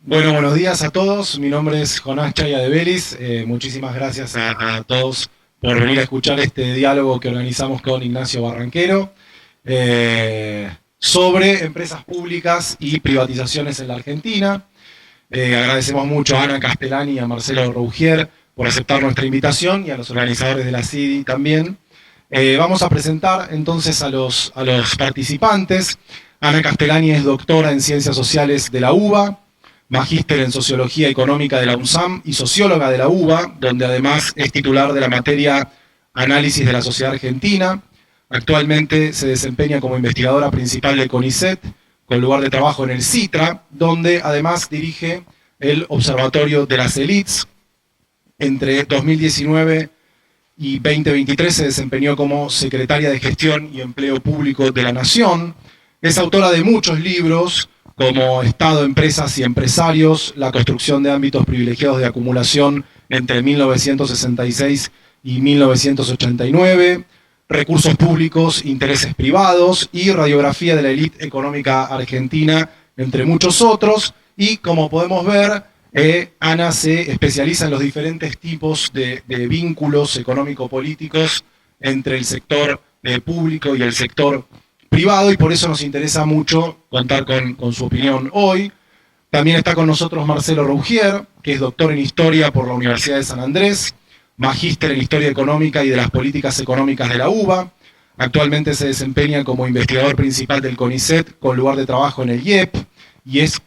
Bueno, buenos días a todos. Mi nombre es Jonás Chaya de Vélez. Muchísimas gracias a todos por venir a escuchar este diálogo que organizamos con Ignacio Barranquero sobre empresas públicas y privatizaciones en la Argentina. Agradecemos mucho a Ana Castellani y a Marcelo Rougier por aceptar nuestra invitación y a los organizadores de la CIDI también. Vamos a presentar entonces a los participantes. Ana Castellani es doctora en Ciencias Sociales de la UBA, magíster en Sociología Económica de la UNSAM y socióloga de la UBA, donde además es titular de la materia Análisis de la Sociedad Argentina. Actualmente se desempeña como investigadora principal del CONICET, con lugar de trabajo en el CITRA, donde además dirige el Observatorio de las Elites. Entre 2019 y 2023 se desempeñó como secretaria de Gestión y Empleo Público de la Nación. Es autora de muchos libros, como Estado, Empresas y Empresarios, la construcción de ámbitos privilegiados de acumulación entre 1966 y 1989, recursos públicos, intereses privados y radiografía de la élite económica argentina, entre muchos otros. Y como podemos ver, Ana se especializa en los diferentes tipos de vínculos económico-políticos entre el sector público y el sector privado, y por eso nos interesa mucho contar con su opinión hoy. También está con nosotros Marcelo Rougier, que es doctor en Historia por la Universidad de San Andrés, magíster en Historia Económica y de las Políticas Económicas de la UBA. Actualmente se desempeña como investigador principal del CONICET, con lugar de trabajo en el IEP, y es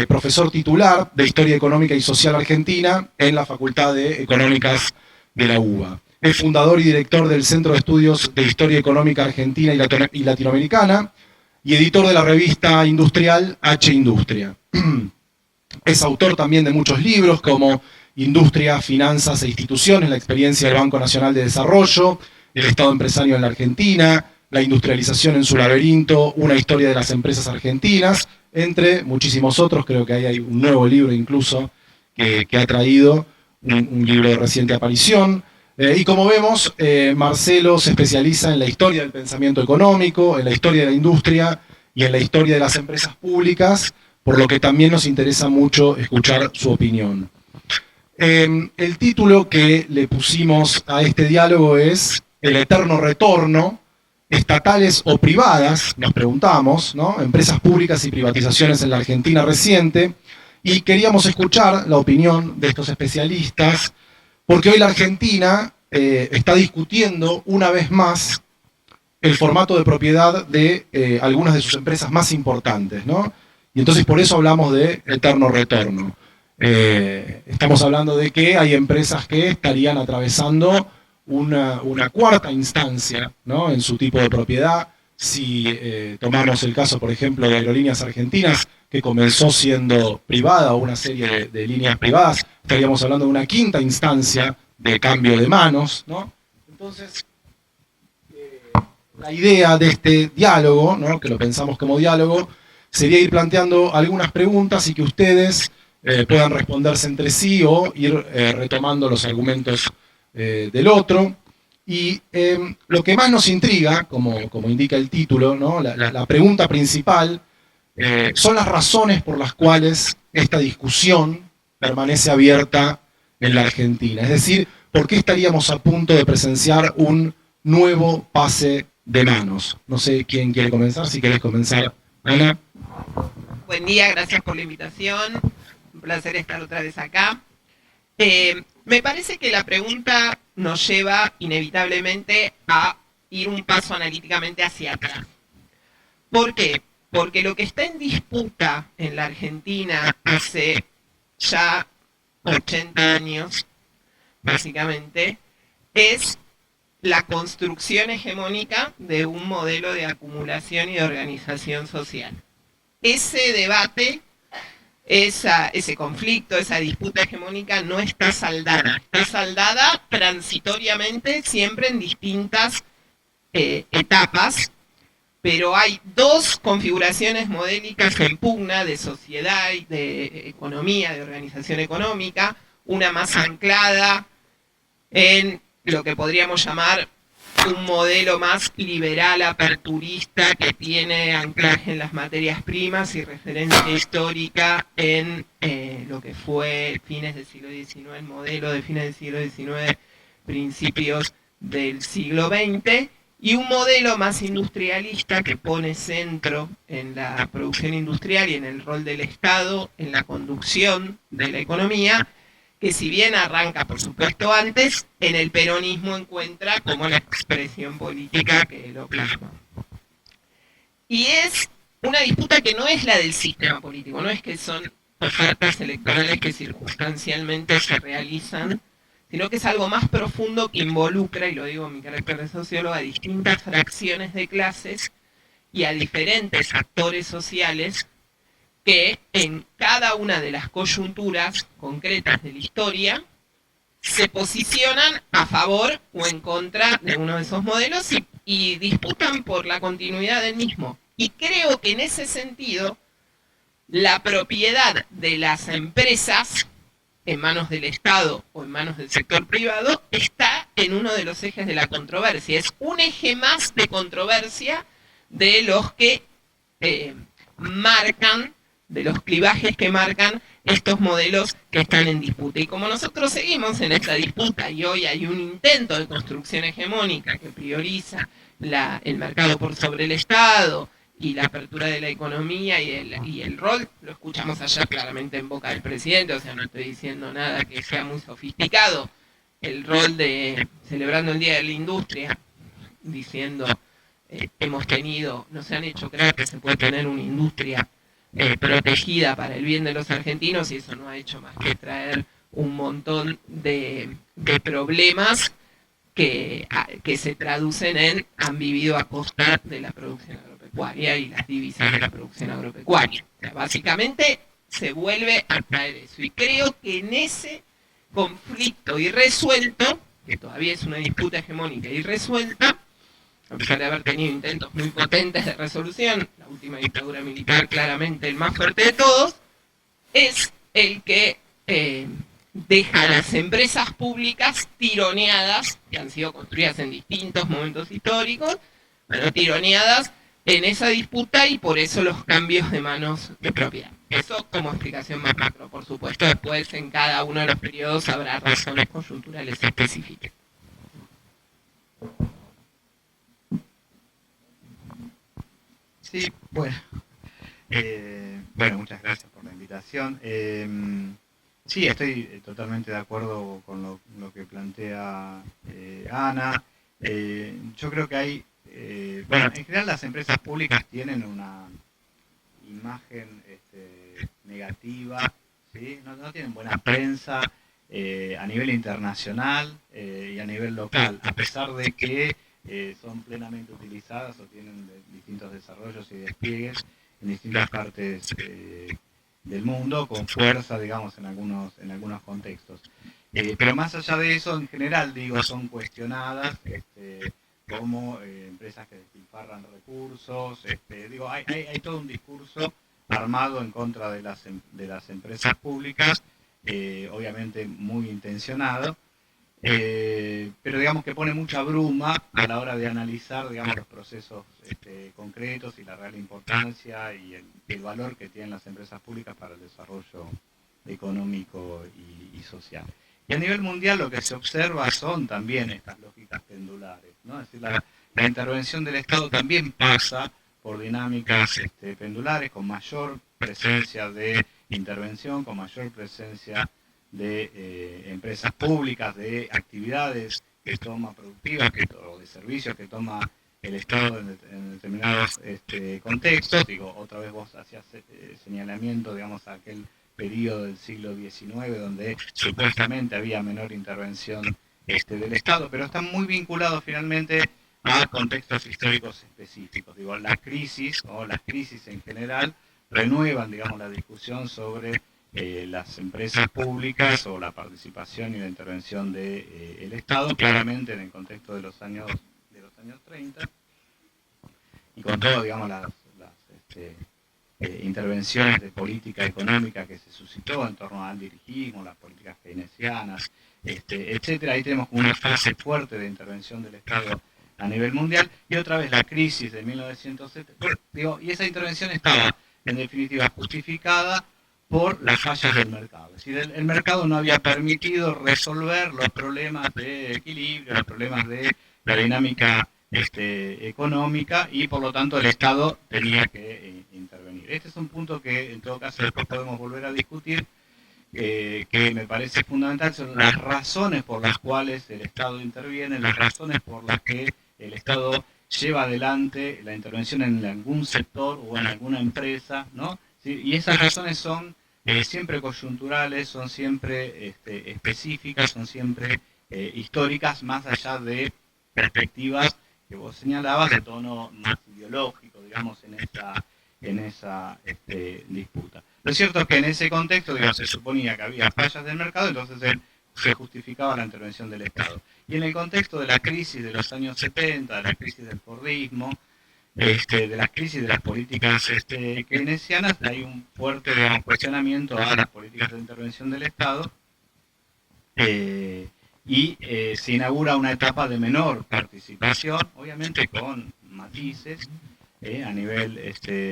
profesor titular de Historia Económica y Social Argentina en la Facultad de Económicas de la UBA. Es fundador y director del Centro de Estudios de Historia Económica Argentina y Latinoamericana y editor de la revista industrial H Industria. Es autor también de muchos libros como Industria, Finanzas e Instituciones, la experiencia del Banco Nacional de Desarrollo, el Estado empresario en la Argentina, la industrialización en su laberinto, una historia de las empresas argentinas, entre muchísimos otros. Creo que ahí hay un nuevo libro incluso que ha traído, un libro de reciente aparición. Y como vemos, Marcelo se especializa en la historia del pensamiento económico, en la historia de la industria y en la historia de las empresas públicas, por lo que también nos interesa mucho escuchar su opinión. El título que le pusimos a este diálogo es El eterno retorno, estatales o privadas, nos preguntamos, ¿no? Empresas públicas y privatizaciones en la Argentina reciente, y queríamos escuchar la opinión de estos especialistas, porque hoy la Argentina está discutiendo una vez más el formato de propiedad de algunas de sus empresas más importantes, ¿no? Y entonces por eso hablamos de eterno retorno. Estamos hablando de que hay empresas que estarían atravesando una cuarta instancia, ¿no?, en su tipo de propiedad. Si tomamos el caso, por ejemplo, de Aerolíneas Argentinas, que comenzó siendo privada, o una serie de líneas privadas, estaríamos hablando de una quinta instancia de cambio de manos, ¿no? Entonces, la idea de este diálogo, ¿no?, que lo pensamos como diálogo, sería ir planteando algunas preguntas y que ustedes puedan responderse entre sí o ir retomando los argumentos del otro. Y lo que más nos intriga, como indica el título, ¿no?, la pregunta principal, son las razones por las cuales esta discusión permanece abierta en la Argentina. Es decir, ¿por qué estaríamos a punto de presenciar un nuevo pase de manos? No sé quién quiere comenzar, si querés comenzar, Ana. Buen día, gracias por la invitación. Un placer estar otra vez acá. Me parece que la pregunta nos lleva inevitablemente a ir un paso analíticamente hacia atrás. ¿Por qué? Porque lo que está en disputa en la Argentina hace ya 80 años, básicamente, es la construcción hegemónica de un modelo de acumulación y de organización social. Ese debate, ese conflicto, esa disputa hegemónica no está saldada. Está saldada transitoriamente, siempre en distintas etapas, pero hay dos configuraciones modélicas en pugna de sociedad, de economía, de organización económica, una más anclada en lo que podríamos llamar un modelo más liberal, aperturista, que tiene anclaje en las materias primas y referencia histórica en lo que fue fines del siglo XIX, el modelo de fines del siglo XIX, principios del siglo XX, y un modelo más industrialista que pone centro en la producción industrial y en el rol del Estado en la conducción de la economía, que si bien arranca, por supuesto, antes, en el peronismo encuentra como la expresión política que lo plasma. Y es una disputa que no es la del sistema político, no es que son ofertas electorales que circunstancialmente se realizan, sino que es algo más profundo que involucra, y lo digo en mi carácter de sociólogo, a distintas fracciones de clases y a diferentes actores sociales que en cada una de las coyunturas concretas de la historia se posicionan a favor o en contra de uno de esos modelos y disputan por la continuidad del mismo. Y creo que en ese sentido, la propiedad de las empresas en manos del Estado o en manos del sector privado está en uno de los ejes de la controversia. Es un eje más de controversia de los que marcan, de los clivajes que marcan estos modelos que están en disputa. Y como nosotros seguimos en esta disputa y hoy hay un intento de construcción hegemónica que prioriza el mercado por sobre el Estado y la apertura de la economía y el rol, lo escuchamos allá claramente en boca del presidente, o sea, no estoy diciendo nada que sea muy sofisticado, el rol de celebrando el Día de la Industria, diciendo nos han hecho creer que se puede tener una industria protegida para el bien de los argentinos y eso no ha hecho más que traer un montón de problemas que se traducen en han vivido a costa de la producción agropecuaria y las divisas de la producción agropecuaria. O sea, básicamente se vuelve a traer eso. Y creo que en ese conflicto irresuelto, que todavía es una disputa hegemónica irresuelta, a pesar de haber tenido intentos muy potentes de resolución, la última dictadura militar claramente el más fuerte de todos, es el que deja a las empresas públicas tironeadas, que han sido construidas en distintos momentos históricos, pero tironeadas en esa disputa y por eso los cambios de manos de propiedad. Eso como explicación más macro, por supuesto, después en cada uno de los periodos habrá razones coyunturales específicas. Sí, bueno. Muchas gracias por la invitación. Sí, estoy totalmente de acuerdo con lo que plantea Ana. Yo creo que hay, en general las empresas públicas tienen una imagen negativa, ¿sí? No tienen buena prensa a nivel internacional y a nivel local, a pesar de que son plenamente utilizadas o tienen distintos desarrollos y despliegues en distintas partes del mundo, con fuerza, digamos, en algunos contextos. Pero más allá de eso, en general, son cuestionadas como empresas que despilfarran recursos. Hay todo un discurso armado en contra de las empresas públicas, obviamente muy intencionado, pero digamos que pone mucha bruma a la hora de analizar, los procesos concretos y la real importancia y el valor que tienen las empresas públicas para el desarrollo económico y social. Y a nivel mundial lo que se observa son también estas lógicas pendulares, ¿no? Es decir, la intervención del Estado también pasa por dinámicas pendulares, con mayor presencia de intervención, con mayor presencia de empresas públicas, de actividades que toma productivas o de servicios que toma el Estado en determinados contextos. Otra vez vos hacías señalamiento, a aquel periodo del siglo XIX donde supuestamente había menor intervención del Estado, pero están muy vinculados finalmente a contextos históricos específicos. La crisis o las crisis en general renuevan, la discusión sobre las empresas públicas o la participación y la intervención del Estado, claramente en el contexto de los años 30, y con todo, las intervenciones de política económica que se suscitó en torno al dirigismo, las políticas keynesianas, etcétera. Ahí tenemos una fase fuerte de intervención del Estado a nivel mundial, y otra vez la crisis de 1970, y esa intervención estaba en definitiva justificada por las fallas del mercado. Es decir, el mercado no había permitido resolver los problemas de equilibrio, los problemas de la dinámica económica, y por lo tanto el Estado tenía que intervenir. Este es un punto que en todo caso después podemos volver a discutir, que me parece fundamental. Son las razones por las cuales el Estado interviene, las razones por las que el Estado lleva adelante la intervención en algún sector o en alguna empresa, ¿no? ¿Sí? Y esas razones son siempre coyunturales, son siempre específicas, son siempre históricas, más allá de perspectivas que vos señalabas de tono más ideológico, digamos, en esa disputa. Lo cierto es que en ese contexto, digamos, se suponía que había fallas del mercado, entonces se justificaba la intervención del Estado. Y en el contexto de la crisis de los años 70, de la crisis del Fordismo, de las crisis de las políticas keynesianas, hay un fuerte, digamos, cuestionamiento a las políticas de intervención del Estado, y se inaugura una etapa de menor participación, obviamente con matices a nivel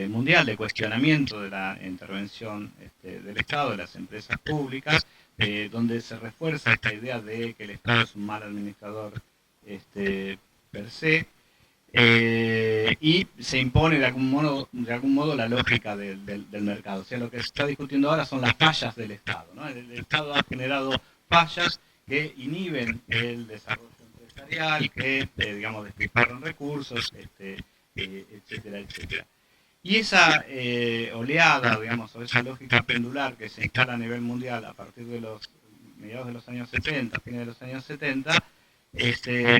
mundial, de cuestionamiento de la intervención del Estado, de las empresas públicas, donde se refuerza esta idea de que el Estado es un mal administrador per se, y se impone de algún modo la lógica del mercado. O sea, lo que se está discutiendo ahora son las fallas del Estado, ¿no? El Estado ha generado fallas que inhiben el desarrollo empresarial, que digamos, despilfarran recursos, etcétera, etcétera. Y esa oleada, digamos, o esa lógica pendular que se instala a nivel mundial a partir de los mediados de los años 70, fines de los años 70,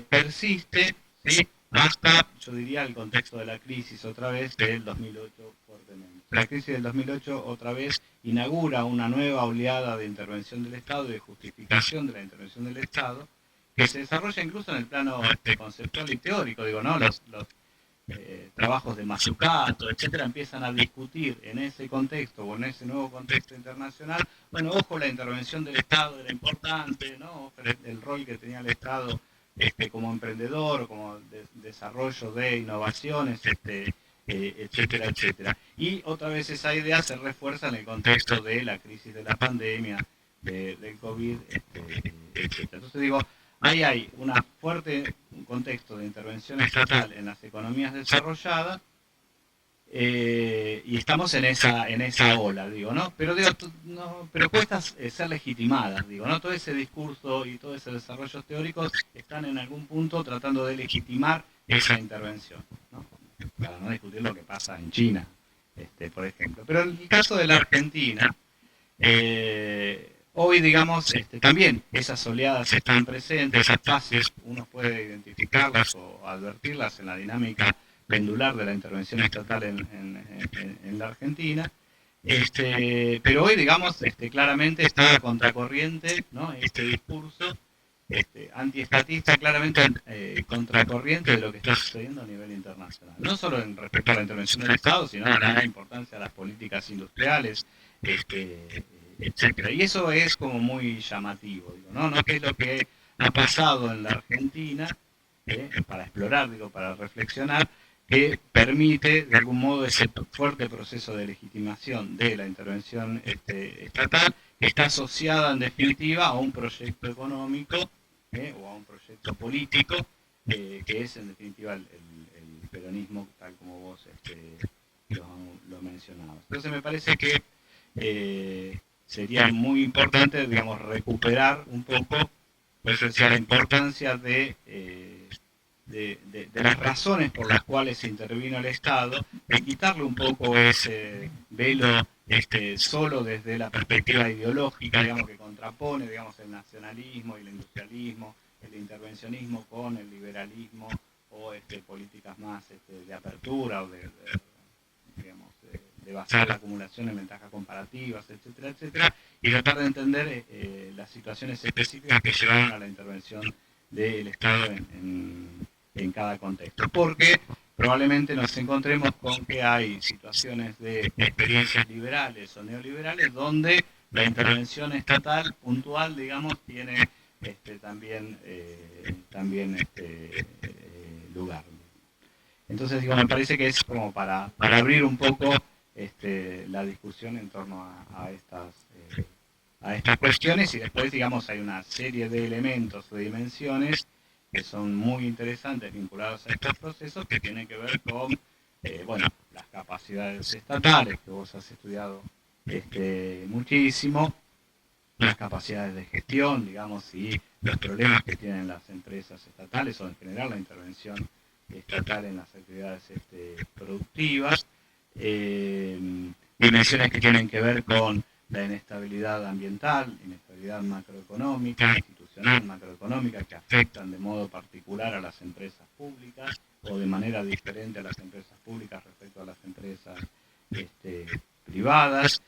persiste, ¿sí?, hasta, yo diría, el contexto de la crisis otra vez del 2008 fuertemente. La crisis del 2008 otra vez inaugura una nueva oleada de intervención del Estado y de justificación de la intervención del Estado, que se desarrolla incluso en el plano conceptual y teórico, digo, ¿no? Los trabajos de Mazzucato, etcétera, empiezan a discutir en ese contexto o en ese nuevo contexto internacional, bueno, ojo, la intervención del Estado era importante, ¿no? El rol que tenía el Estado como emprendedor, como desarrollo de innovaciones, etcétera, etcétera. Y otra vez esa idea se refuerza en el contexto de la crisis de la pandemia, del COVID, etcétera. Entonces digo, ahí hay un contexto de intervención estatal en las economías desarrolladas, y estamos en esa ola, digo, ¿no? Pero digo, pero cuesta ser legitimadas, digo, ¿no? Todo ese discurso y todo ese desarrollo teóricos están en algún punto tratando de legitimar esa intervención, ¿no? Para no discutir lo que pasa en China, por ejemplo. Pero en el caso de la Argentina, hoy, digamos, también esas oleadas están presentes, esas fases uno puede identificarlas o advertirlas en la dinámica pendular de la intervención estatal en la Argentina, pero hoy, digamos, claramente está a contracorriente, ¿no? Este discurso antiestatista, claramente contracorriente de lo que está sucediendo a nivel internacional. No solo en respecto a la intervención del Estado, sino a la importancia de las políticas industriales, etcétera. Y eso es como muy llamativo, digo, ¿no? ¿No? ¿Qué es lo que ha pasado en la Argentina? Para explorar, digo, para reflexionar, que permite de algún modo ese fuerte proceso de legitimación de la intervención estatal, que está asociada en definitiva a un proyecto económico o a un proyecto político, que es en definitiva el peronismo, tal como vos lo mencionabas. Entonces me parece que sería muy importante, digamos, recuperar un poco, pues, la importancia de las razones por las cuales se intervino el Estado, de quitarle un poco ese velo solo desde la perspectiva ideológica, digamos, que contrapone, digamos, el nacionalismo y el industrialismo, el intervencionismo con el liberalismo o políticas más de apertura o de basar la acumulación en ventajas comparativas, etcétera, etcétera, y tratar de entender las situaciones específicas que llevaron a la intervención del Estado en cada contexto, porque probablemente nos encontremos con que hay situaciones de experiencias liberales o neoliberales donde la intervención estatal puntual, digamos, tiene también lugar. Entonces, digo, me parece que es como para abrir un poco la discusión en torno a estas cuestiones, y después, digamos, hay una serie de elementos o dimensiones que son muy interesantes vinculados a estos procesos, que tienen que ver con, las capacidades estatales, que vos has estudiado muchísimo, las capacidades de gestión, digamos, y los problemas que tienen las empresas estatales, o en general la intervención estatal en las actividades productivas, dimensiones que tienen que ver con la inestabilidad ambiental, inestabilidad macroeconómica, institucional macroeconómica, que afectan de modo particular a las empresas públicas, o de manera diferente a las empresas públicas respecto a las empresas privadas.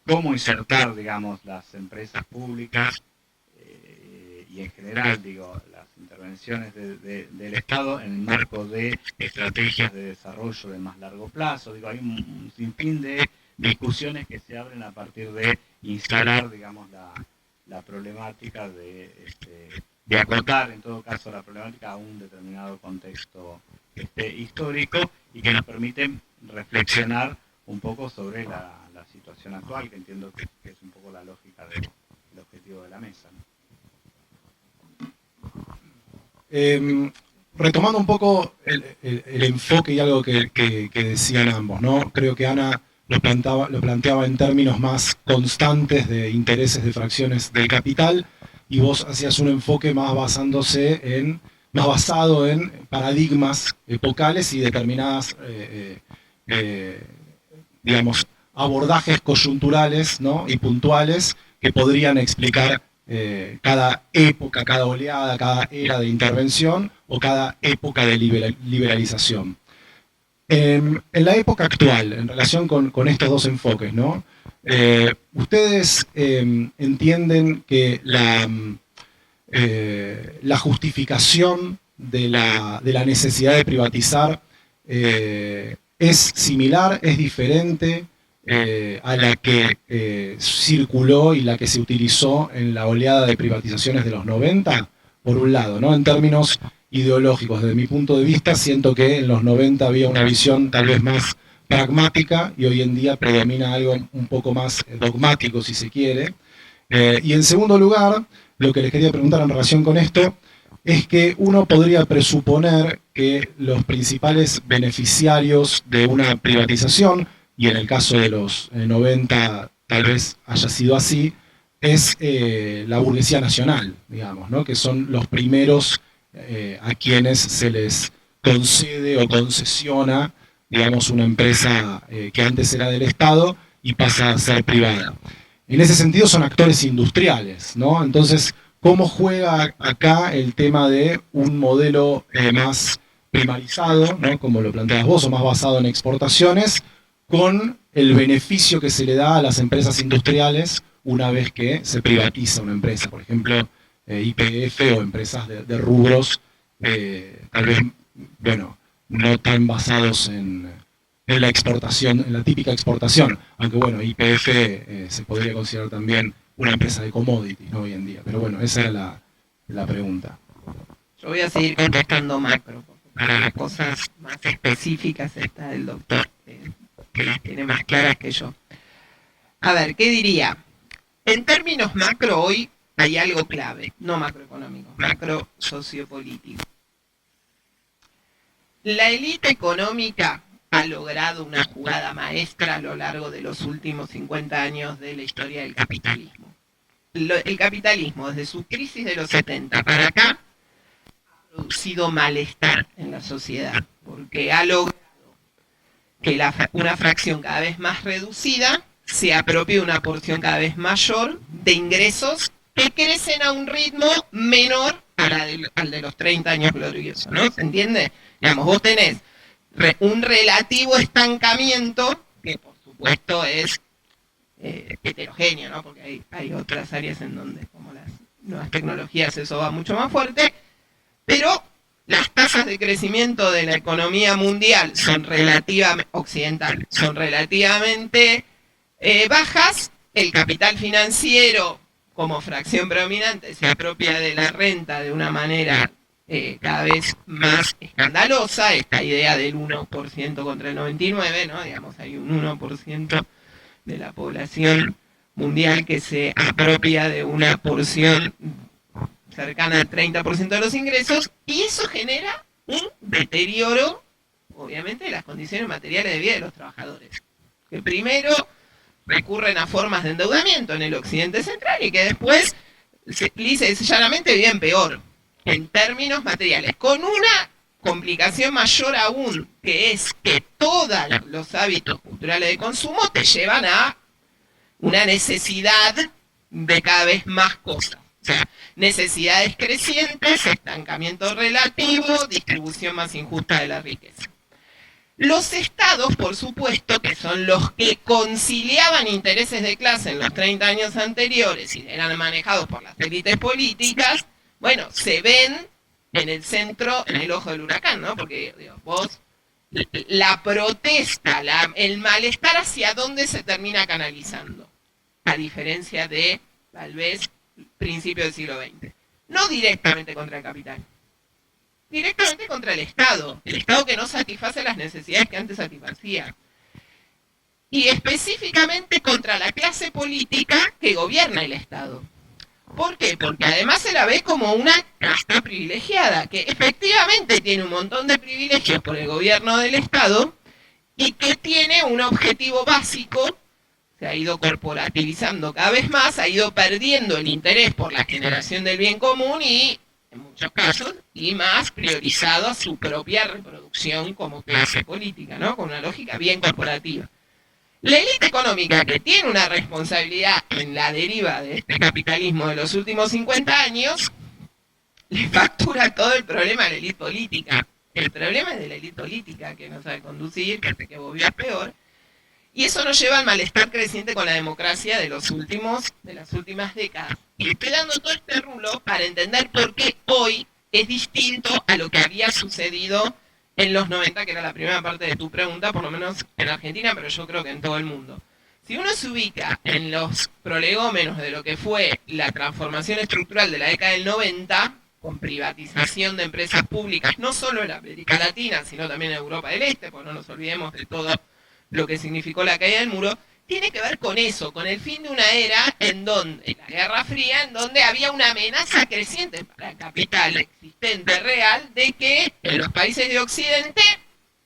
Cómo insertar, digamos, las empresas públicas y en general, digo, las intervenciones del Estado en el marco de estrategias de desarrollo de más largo plazo. Digo, hay un sinfín de discusiones que se abren a partir de instalar, digamos, la problemática de acotar, en todo caso, la problemática a un determinado contexto histórico, y que nos permiten reflexionar un poco sobre la situación actual, que entiendo que es un poco la lógica del objetivo de la mesa, ¿no? Retomando un poco el enfoque y algo que decían ambos, ¿no? Creo que Ana lo planteaba en términos más constantes de intereses de fracciones del capital, y vos hacías un enfoque más basado en paradigmas epocales y determinadas, digamos, abordajes coyunturales, ¿no? Y puntuales que podrían explicar cada época, cada oleada, cada era de intervención o cada época de liberalización. En la época actual, en relación con estos dos enfoques, ¿no? ¿Ustedes entienden que la justificación de la necesidad de privatizar es similar, es diferente a la que circuló y la que se utilizó en la oleada de privatizaciones de los 90, por un lado, ¿no? En términos ideológicos, desde mi punto de vista, siento que en los 90 había una visión tal vez más pragmática, y hoy en día predomina algo un poco más dogmático, si se quiere. Y en segundo lugar, lo que les quería preguntar en relación con esto es que uno podría presuponer que los principales beneficiarios de una privatización, y en el caso de los 90 tal vez haya sido así, es la burguesía nacional, digamos, ¿no? Que son los primeros a quienes se les concede o concesiona, digamos, una empresa que antes era del Estado y pasa a ser privada. En ese sentido son actores industriales, ¿no? Entonces, ¿cómo juega acá el tema de un modelo más primarizado, ¿no? Como lo planteas vos, o más basado en exportaciones, con el beneficio que se le da a las empresas industriales una vez que se privatiza una empresa? Por ejemplo, YPF o empresas de rubros, tal vez, bueno, no tan basados en la exportación, en la típica exportación, aunque bueno, YPF se podría considerar también una empresa de commodities, ¿no? Hoy en día. Pero bueno, esa era la pregunta. Yo voy a seguir contestando macro, porque para las cosas más específicas está el doctor, que las tiene más claras que yo. A ver, ¿qué diría? En términos macro hoy hay algo clave, no macroeconómico, macro sociopolítico. La élite económica ha logrado una jugada maestra a lo largo de los últimos 50 años de la historia del capitalismo. El capitalismo, desde su crisis de los 70 para acá, ha producido malestar en la sociedad, porque ha logrado que una fracción cada vez más reducida se apropie de una porción cada vez mayor de ingresos que crecen a un ritmo menor al de los 30 años gloriosos, ¿no? ¿Se entiende? Digamos, vos tenés un relativo estancamiento, que por supuesto es heterogéneo, ¿no? Porque hay otras áreas en donde, como las nuevas tecnologías, eso va mucho más fuerte, pero las tasas de crecimiento de la economía mundial son occidental, son relativamente bajas. El capital financiero, como fracción predominante, se apropia de la renta de una manera cada vez más escandalosa, esta idea del 1% contra el 99%, ¿no? Digamos, hay un 1% de la población mundial que se apropia de una porción cercana al 30% de los ingresos, y eso genera un deterioro, obviamente, de las condiciones materiales de vida de los trabajadores, que primero recurren a formas de endeudamiento en el occidente central y que después, lisa y llanamente, viven peor en términos materiales, con una complicación mayor aún, que es que todos los hábitos culturales de consumo te llevan a una necesidad de cada vez más cosas. O sea, necesidades crecientes, estancamiento relativo, distribución más injusta de la riqueza. Los estados, por supuesto, que son los que conciliaban intereses de clase en los 30 años anteriores y eran manejados por las élites políticas, bueno, se ven en el centro, en el ojo del huracán, ¿no? Porque digo, vos, la protesta, el malestar, ¿hacia dónde se termina canalizando? A diferencia de, tal vez, principios del siglo XX. No directamente contra el capital, directamente contra el Estado que no satisface las necesidades que antes satisfacía. Y específicamente contra la clase política que gobierna el Estado. ¿Por qué? Porque además se la ve como una casta privilegiada, que efectivamente tiene un montón de privilegios por el gobierno del Estado y que tiene un objetivo básico. Se ha ido corporativizando cada vez más, ha ido perdiendo el interés por la generación del bien común y, en muchos casos, y más priorizado a su propia reproducción como clase política, ¿no? Con una lógica bien corporativa. La élite económica, que tiene una responsabilidad en la deriva de este capitalismo de los últimos 50 años, le factura todo el problema a la élite política. El problema es de la élite política, que no sabe conducir, que hace que vos vivas peor. Y eso nos lleva al malestar creciente con la democracia de las últimas décadas. Y estoy dando todo este rulo para entender por qué hoy es distinto a lo que había sucedido en los 90, que era la primera parte de tu pregunta, por lo menos en Argentina, pero yo creo que en todo el mundo. Si uno se ubica en los prolegómenos de lo que fue la transformación estructural de la década del 90, con privatización de empresas públicas, no solo en América Latina, sino también en Europa del Este, porque no nos olvidemos de todo lo que significó la caída del muro, tiene que ver con eso, con el fin de una era en donde, la Guerra Fría, en donde había una amenaza creciente para el capital existente real de que en los países de Occidente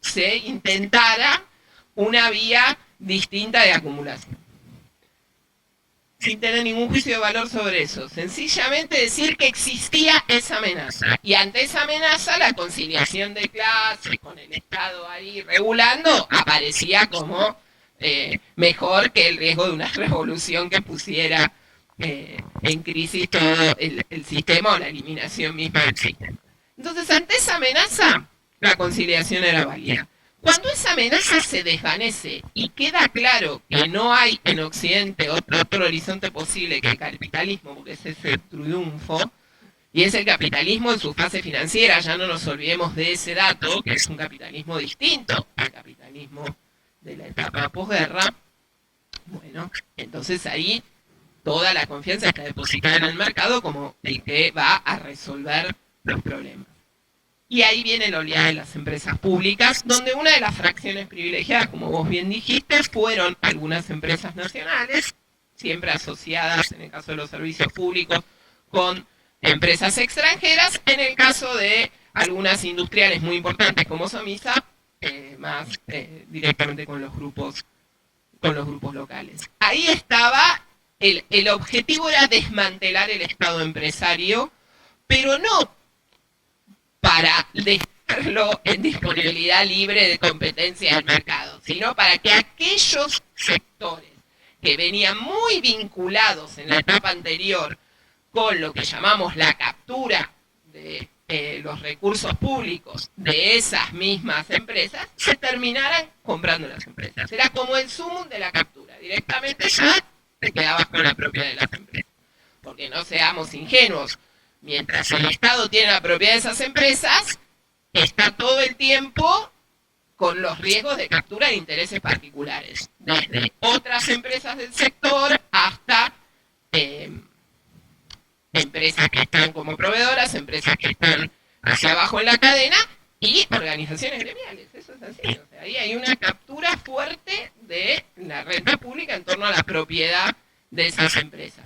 se intentara una vía distinta de acumulación. Sin tener ningún juicio de valor sobre eso, sencillamente decir que existía esa amenaza. Y ante esa amenaza, la conciliación de clases, con el Estado ahí regulando, aparecía como mejor que el riesgo de una revolución que pusiera en crisis todo el sistema o la eliminación misma del sistema. Entonces, ante esa amenaza, la conciliación era válida. Cuando esa amenaza se desvanece y queda claro que no hay en Occidente otro horizonte posible que el capitalismo, porque ese es el triunfo, y es el capitalismo en su fase financiera, ya no nos olvidemos de ese dato, que es un capitalismo distinto al capitalismo de la etapa posguerra, bueno, entonces ahí toda la confianza está depositada en el mercado como el que va a resolver los problemas. Y ahí viene el oleaje de las empresas públicas, donde una de las fracciones privilegiadas, como vos bien dijiste, fueron algunas empresas nacionales, siempre asociadas, en el caso de los servicios públicos, con empresas extranjeras, en el caso de algunas industriales muy importantes como Somisa, más directamente con los grupos locales. Ahí estaba, el objetivo era desmantelar el Estado empresario, pero no para dejarlo en disponibilidad libre de competencia del mercado, sino para que aquellos sectores que venían muy vinculados en la etapa anterior con lo que llamamos la captura de los recursos públicos de esas mismas empresas, se terminaran comprando las empresas. Era como el sumum de la captura. Directamente ya te quedabas con la propiedad de las empresas. Porque no seamos ingenuos. Mientras el Estado tiene la propiedad de esas empresas, está todo el tiempo con los riesgos de captura de intereses particulares, desde otras empresas del sector hasta empresas que están como proveedoras, empresas que están hacia abajo en la cadena y organizaciones gremiales. Eso es así. O sea, ahí hay una captura fuerte de la renta pública en torno a la propiedad de esas empresas.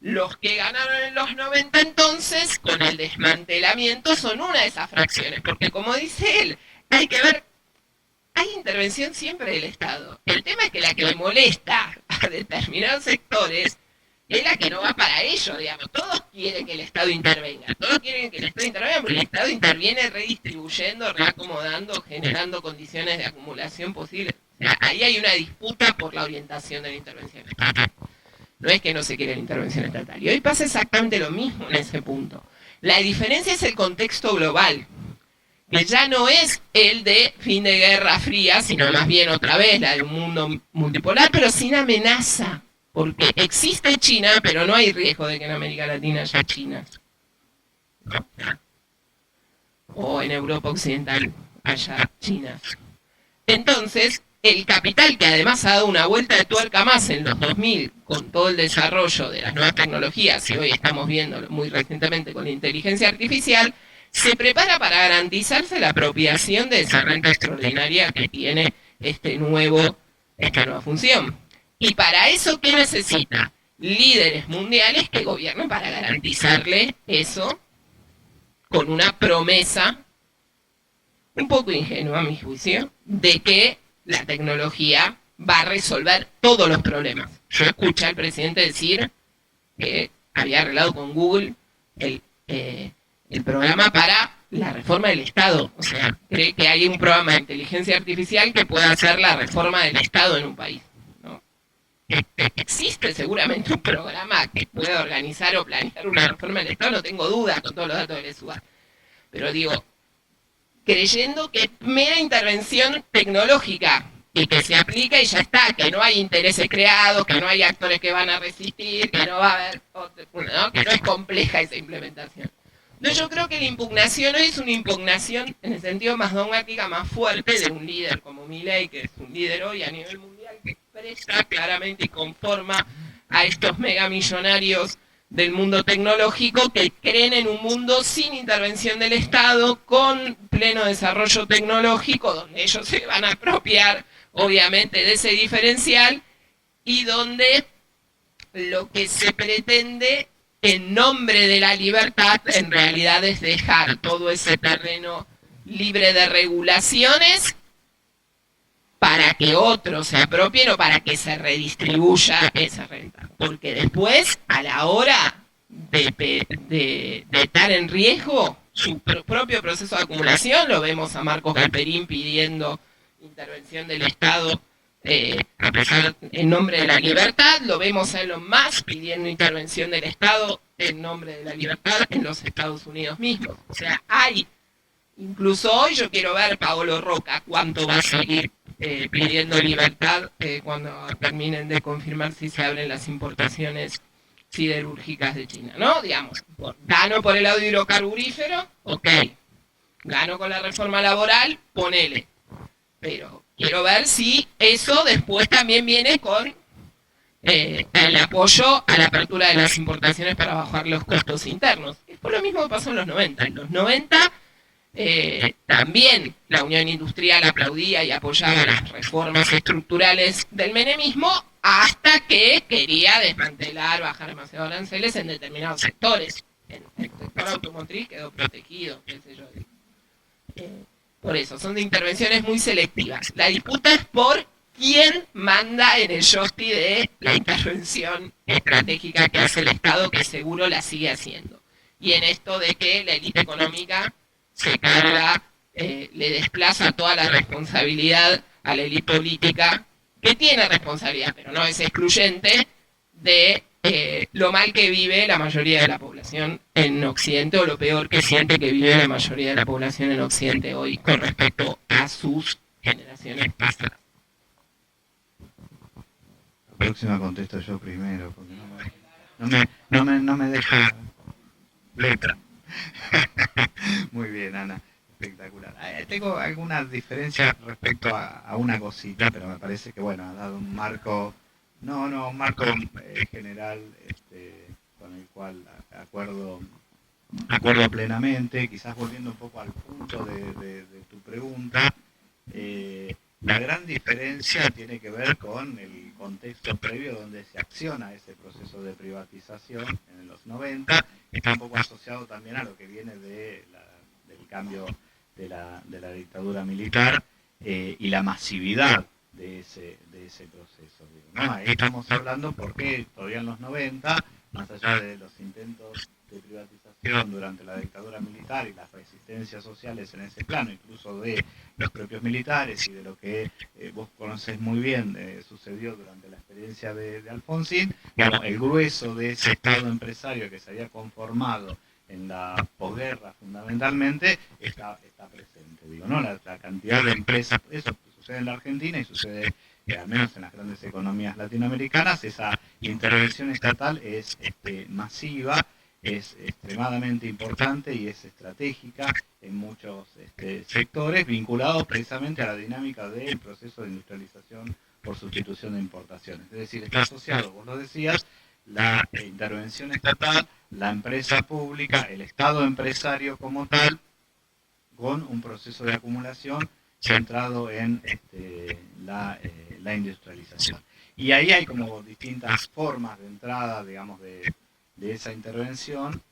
Los que ganaron en los 90 entonces, con el desmantelamiento, son una de esas fracciones, porque como dice él, hay que ver, hay intervención siempre del Estado. El tema es que la que le molesta a determinados sectores es la que no va para ello, digamos. Todos quieren que el Estado intervenga, todos quieren que el Estado intervenga, porque el Estado interviene redistribuyendo, reacomodando, generando condiciones de acumulación posibles. O sea, ahí hay una disputa por la orientación de la intervención estatal. No es que no se quiera la intervención estatal. Y hoy pasa exactamente lo mismo en ese punto. La diferencia es el contexto global, que ya no es el de fin de Guerra Fría, sino más bien otra vez la de un mundo multipolar, pero sin amenaza. Porque existe China, pero no hay riesgo de que en América Latina haya China. O en Europa Occidental haya China. Entonces, el capital, que además ha dado una vuelta de tuerca más en los 2000 con todo el desarrollo de las nuevas tecnologías, y hoy estamos viendo muy recientemente con la inteligencia artificial, se prepara para garantizarse la apropiación de esa renta extraordinaria que tiene esta nueva función. Y para eso, ¿qué necesita? Líderes mundiales que gobiernen para garantizarle eso con una promesa un poco ingenua, a mi juicio, de que la tecnología va a resolver todos los problemas. Yo escuché al presidente decir que había arreglado con Google el programa para la reforma del Estado. O sea, cree que hay un programa de inteligencia artificial que pueda hacer la reforma del Estado en un país, ¿no? Existe seguramente un programa que pueda organizar o planear una reforma del Estado, no tengo duda con todos los datos que le suba. Pero digo, creyendo que mera intervención tecnológica y que se aplica y ya está, que no hay intereses creados, que no hay actores que van a resistir, que no va a haber, ¿no? Que no es compleja esa implementación. No, yo creo que la impugnación hoy es una impugnación en el sentido más dogmática, más fuerte de un líder como Milei, que es un líder hoy a nivel mundial que expresa claramente y conforma a estos megamillonarios del mundo tecnológico que creen en un mundo sin intervención del Estado, con pleno desarrollo tecnológico, donde ellos se van a apropiar obviamente de ese diferencial y donde lo que se pretende en nombre de la libertad en realidad es dejar todo ese terreno libre de regulaciones para que otros se apropien o para que se redistribuya esa renta. Porque después, a la hora de estar en riesgo su propio proceso de acumulación, lo vemos a Marcos Galperín pidiendo intervención del Estado a pesar en nombre de la libertad, lo vemos a Elon Musk pidiendo intervención del Estado en nombre de la libertad en los Estados Unidos mismos. O sea, hay, incluso hoy yo quiero ver Paolo Roca cuánto va a seguir pidiendo libertad cuando terminen de confirmar si se abren las importaciones siderúrgicas de China, ¿no? Digamos, gano por el lado hidrocarburífero, ok. Gano con la reforma laboral, ponele. Pero quiero ver si eso después también viene con el apoyo a la apertura de las importaciones para bajar los costos internos. Es por lo mismo que pasó en los 90. En los 90 también la Unión Industrial aplaudía y apoyaba las reformas estructurales del menemismo hasta que quería desmantelar, bajar demasiado aranceles en determinados sectores. En el sector automotriz quedó protegido, qué sé yo. Por eso, son de intervenciones muy selectivas. La disputa es por quién manda en el joystick de la intervención estratégica que hace el Estado, que seguro la sigue haciendo. Y en esto de que la élite económica se carga, le desplaza toda la responsabilidad a la élite política, que tiene responsabilidad, pero no es excluyente, de lo mal que vive la mayoría de la población en Occidente, o lo peor que siente que vive la mayoría de la población en Occidente hoy con respecto a sus generaciones pasadas. La próxima contesto yo primero, porque no me deja letra. Muy bien, Ana, espectacular. Tengo algunas diferencias respecto a una cosita, pero me parece que bueno, ha dado un marco. Un marco general con el cual acuerdo acuerdo plenamente, quizás volviendo un poco al punto de tu pregunta, la gran diferencia tiene que ver con el contexto previo donde se acciona ese proceso de privatización en los 90, está un poco asociado también a lo que viene del cambio de la dictadura militar y la masividad de ese proceso. ¿No? Ahí estamos hablando porque todavía en los 90, más allá de los intentos de privatización durante la dictadura militar y las resistencias sociales en ese plano, incluso de los propios militares y de lo que vos conocés muy bien, sucedió durante la experiencia de Alfonsín, digamos, el grueso de ese Estado empresario que se había conformado en la posguerra fundamentalmente está presente, digo, ¿no? La cantidad de empresas, eso sucede en la Argentina y sucede al menos en las grandes economías latinoamericanas, esa intervención estatal es masiva, es extremadamente importante y es estratégica en muchos sectores vinculados precisamente a la dinámica del proceso de industrialización por sustitución de importaciones. Es decir, está asociado, vos lo decías, la intervención estatal, la empresa pública, el Estado empresario como tal, con un proceso de acumulación centrado en la industrialización. Y ahí hay como distintas formas de entrada, digamos, de esa intervención,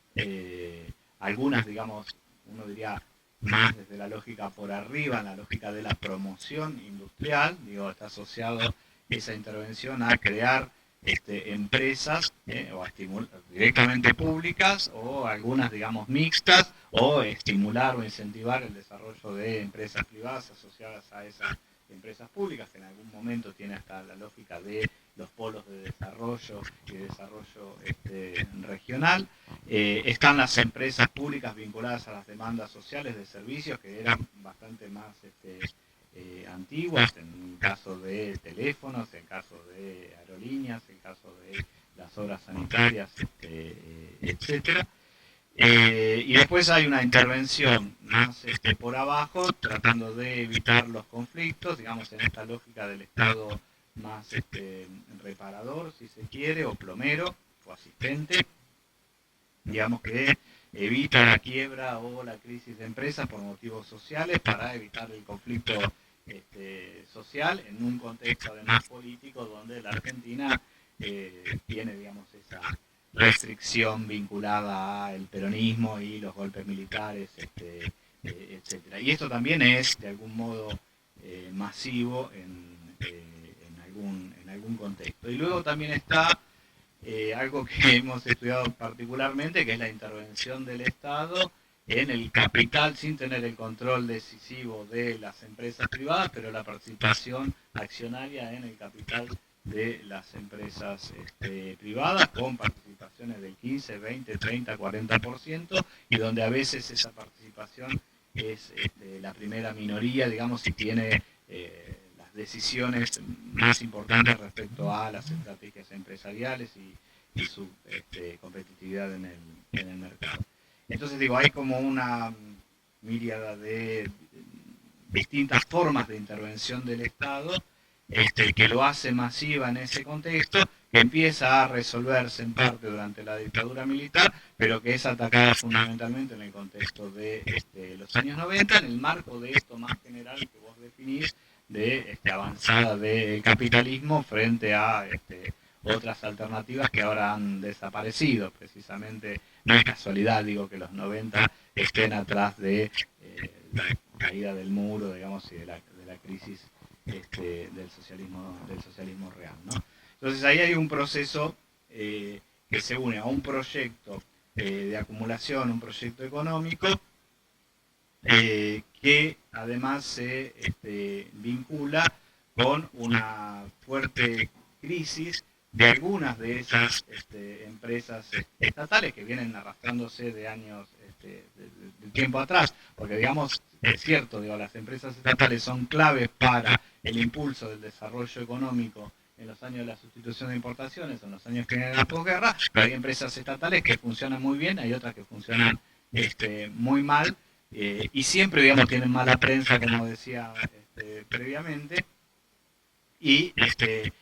algunas, digamos, uno diría más desde la lógica por arriba, en la lógica de la promoción industrial, digo, está asociado esa intervención a crear empresas o a directamente públicas o algunas, digamos, mixtas, o estimular o incentivar el desarrollo de empresas privadas asociadas a esas empresas públicas, que en algún momento tiene hasta la lógica de los polos de desarrollo y de desarrollo regional. Están las empresas públicas vinculadas a las demandas sociales de servicios que eran bastante más antiguas, en el caso de teléfonos, en el caso de aerolíneas, en el caso de las obras sanitarias, etcétera. Y después hay una intervención más por abajo, tratando de evitar los conflictos, digamos, en esta lógica del Estado más reparador, si se quiere, o plomero, o asistente, digamos, que evita la quiebra o la crisis de empresas por motivos sociales para evitar el conflicto social en un contexto además político donde la Argentina tiene, digamos, esa restricción vinculada al peronismo y los golpes militares, etcétera. Y esto también es, de algún modo, masivo en algún contexto. Y luego también está algo que hemos estudiado particularmente, que es la intervención del Estado en el capital sin tener el control decisivo de las empresas privadas, pero la participación accionaria en el capital de las empresas privadas, con participaciones del 15, 20, 30, 40%, y donde a veces esa participación es la primera minoría, digamos, y tiene las decisiones más importantes respecto a las estrategias empresariales y su competitividad en el mercado. Entonces digo, hay como una míriada de distintas formas de intervención del Estado que lo hace masiva en ese contexto, que empieza a resolverse en parte durante la dictadura militar, pero que es atacada fundamentalmente en el contexto de los años 90, en el marco de esto más general que vos definís, de avanzada del capitalismo frente a otras alternativas que ahora han desaparecido. Precisamente no es casualidad, digo, que los 90 estén atrás de la caída del muro, digamos, y de la crisis del socialismo real, ¿no? Entonces ahí hay un proceso que se une a un proyecto de acumulación, un proyecto económico, que además se vincula con una fuerte crisis de algunas de esas empresas estatales que vienen arrastrándose de años, de tiempo atrás, porque digamos, es cierto, digo, las empresas estatales son claves para el impulso del desarrollo económico en los años de la sustitución de importaciones, en los años que vienen de la posguerra, pero hay empresas estatales que funcionan muy bien, hay otras que funcionan muy mal, y siempre, digamos, tienen mala prensa, como decía previamente, y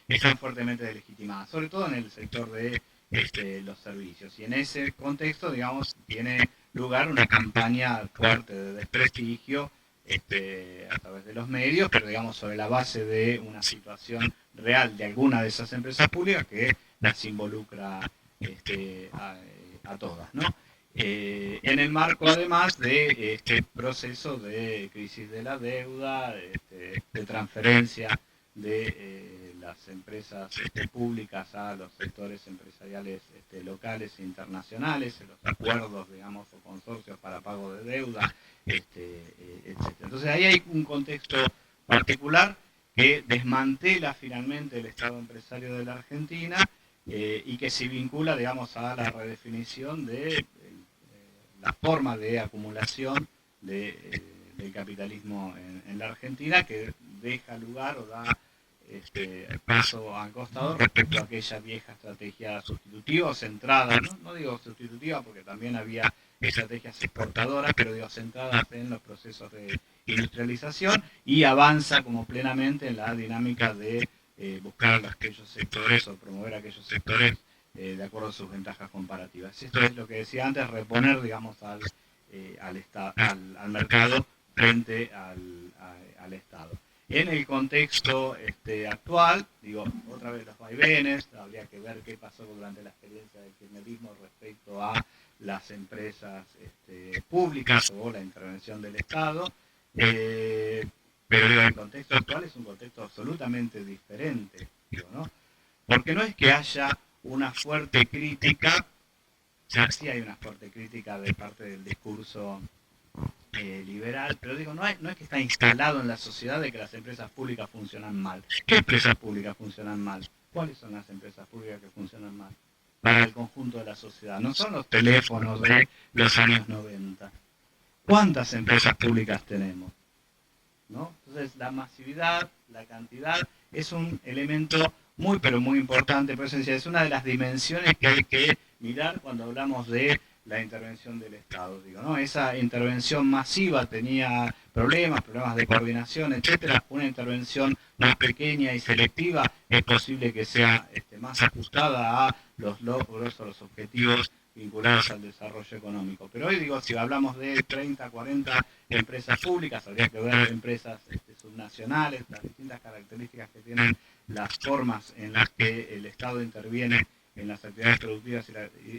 están fuertemente deslegitimadas, sobre todo en el sector de los servicios. Y en ese contexto, digamos, tiene lugar una campaña fuerte de desprestigio a través de los medios, pero digamos sobre la base de una situación real de alguna de esas empresas públicas que las involucra a todas, ¿no? En el marco además de este proceso de crisis de la deuda, de transferencia de las empresas públicas a los sectores empresariales locales e internacionales, en los acuerdos, digamos, o consorcios para pago de deuda, etc. Entonces ahí hay un contexto particular que desmantela finalmente el Estado empresario de la Argentina y que se vincula, digamos, a la redefinición de la forma de acumulación del capitalismo en la Argentina, que deja lugar o da paso al costado respecto a aquella vieja estrategia sustitutiva o centrada, no digo sustitutiva porque también había estrategias exportadoras, pero digo centradas en los procesos de industrialización, y avanza como plenamente en la dinámica de buscar aquellos sectores o promover aquellos sectores de acuerdo a sus ventajas comparativas. Esto es lo que decía antes, reponer, digamos, al mercado frente al Estado. En el contexto actual, digo, otra vez los vaivenes, habría que ver qué pasó durante la experiencia del kirchnerismo respecto a las empresas públicas o la intervención del Estado, pero digo, el contexto actual es un contexto absolutamente diferente, digo, ¿no? Porque no es que haya una fuerte crítica, ya sí hay una fuerte crítica de parte del discurso liberal, pero digo, no es que está instalado en la sociedad de que las empresas públicas funcionan mal. ¿Qué empresas públicas funcionan mal? ¿Cuáles son las empresas públicas que funcionan mal? Para el conjunto de la sociedad. No son los teléfonos de los años 90. ¿Cuántas empresas públicas tenemos? ¿No? Entonces la masividad, la cantidad, es un elemento muy pero muy importante, por eso decía, es una de las dimensiones que hay que mirar cuando hablamos de la intervención del Estado. Digo, ¿no? Esa intervención masiva tenía problemas de coordinación, etcétera. Una intervención más pequeña y selectiva es posible que sea más ajustada a los logros o los objetivos vinculados al desarrollo económico. Pero hoy digo, si hablamos de 30, 40 empresas públicas, habría que ver empresas subnacionales, las distintas características que tienen las formas en las que el Estado interviene en las actividades productivas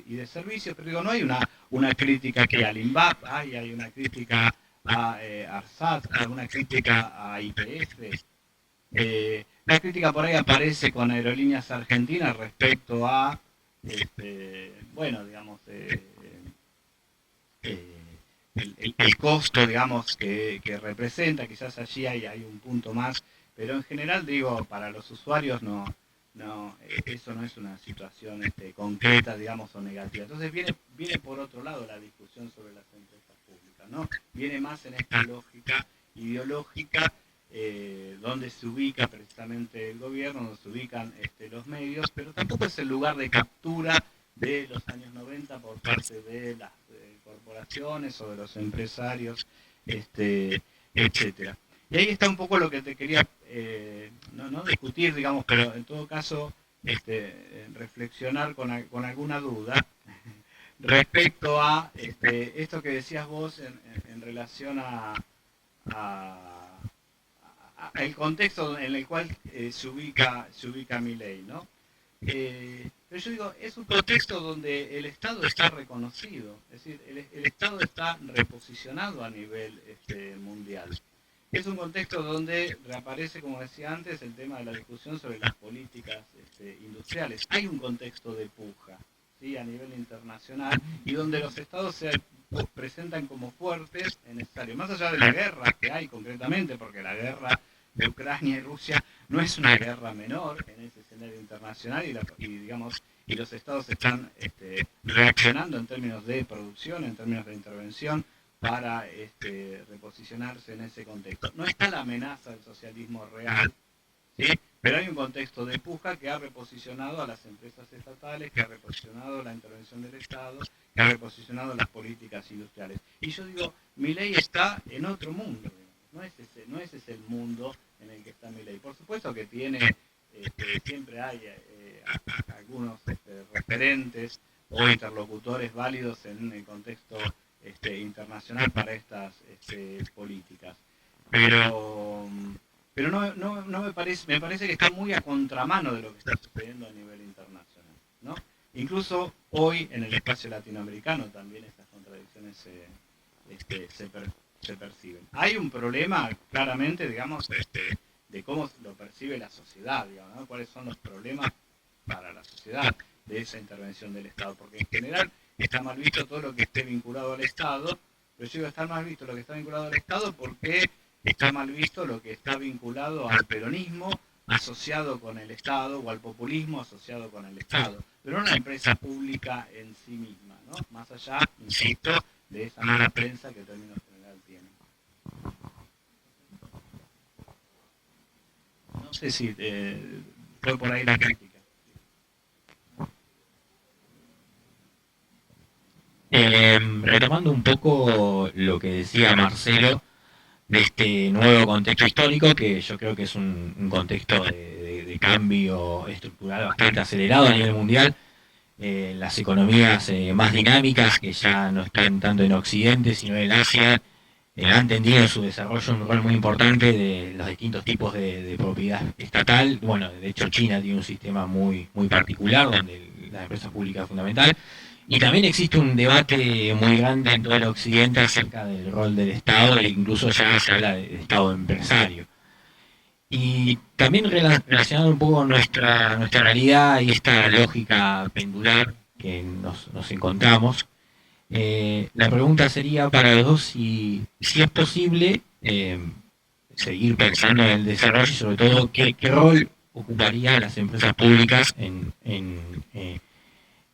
y de servicios, pero digo, no hay una crítica que al INVAP, hay una crítica a ARSAT, hay una crítica a IPF. La crítica por ahí aparece con Aerolíneas Argentinas respecto a, bueno, digamos, el costo, digamos, que representa. Quizás allí hay un punto más, pero en general, digo, para los usuarios eso no es una situación concreta, digamos, o negativa. Entonces viene por otro lado la discusión sobre las empresas públicas, ¿no? Viene más en esta lógica ideológica donde se ubica precisamente el gobierno, donde se ubican los medios, pero tampoco es el lugar de captura de los años 90 por parte de las corporaciones o de los empresarios, etcétera. Y ahí está un poco lo que te quería, no discutir, digamos, pero en todo caso reflexionar con alguna duda respecto a esto que decías vos en relación el contexto en el cual se ubica Milei, ¿no? Pero yo digo, es un contexto donde el Estado está reconocido, es decir, el Estado está reposicionado a nivel mundial. Es un contexto donde reaparece, como decía antes, el tema de la discusión sobre las políticas industriales. Hay un contexto de puja, ¿sí?, a nivel internacional, y donde los estados se presentan como fuertes en necesario. Más allá de la guerra que hay concretamente, porque la guerra de Ucrania y Rusia no es una guerra menor en ese escenario internacional, y los estados están reaccionando en términos de producción, en términos de intervención, para reposicionarse en ese contexto. No está la amenaza del socialismo real, ¿sí?, pero hay un contexto de puja que ha reposicionado a las empresas estatales, que ha reposicionado la intervención del Estado, que ha reposicionado las políticas industriales. Y yo digo, Milei está en otro mundo, no es ese el mundo en el que está Milei. Por supuesto que tiene, siempre hay algunos referentes o interlocutores válidos en el contexto internacional para estas políticas. Pero no me parece que está muy a contramano de lo que está sucediendo a nivel internacional, ¿no? Incluso hoy en el espacio latinoamericano también estas contradicciones se perciben. Hay un problema claramente, digamos, de cómo lo percibe la sociedad, digamos, ¿no? Cuáles son los problemas para la sociedad de esa intervención del Estado, porque en general está mal visto todo lo que esté vinculado al Estado, pero yo digo, está mal visto lo que está vinculado al Estado porque está mal visto lo que está vinculado al peronismo asociado con el Estado o al populismo asociado con el Estado, pero no una empresa pública en sí misma, ¿no? Más allá, insisto, de esa mala prensa que en términos general tiene. No sé si fue por ahí la crítica. Retomando un poco lo que decía Marcelo de este nuevo contexto histórico, que yo creo que es un contexto de cambio estructural bastante acelerado a nivel mundial, las economías más dinámicas, que ya no están tanto en Occidente sino en Asia, han tenido en su desarrollo un rol muy importante de los distintos tipos de propiedad estatal. Bueno, de hecho China tiene un sistema muy particular donde la empresa pública es fundamental. Y también existe un debate muy grande en todo el occidente acerca del rol del Estado, e incluso ya se habla de Estado empresario. Y también relacionado un poco nuestra realidad y esta lógica pendular que nos encontramos, la pregunta sería para los dos si es posible seguir pensando en el desarrollo y sobre todo qué rol ocuparían las empresas públicas en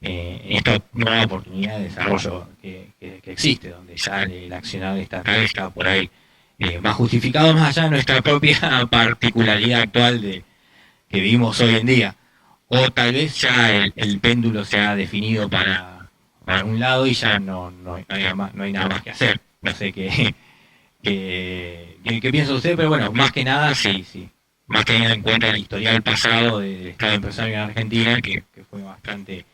esta nueva oportunidad de desarrollo que existe, donde ya el accionar estatal está por ahí más justificado, más allá de nuestra propia particularidad actual que vivimos hoy en día. O tal vez ya el péndulo se ha definido para un lado y ya no hay nada más que hacer. No sé qué piensa usted, pero bueno, más que nada, sí. Más teniendo en cuenta el historial pasado del Estado empresario en Argentina, que fue bastante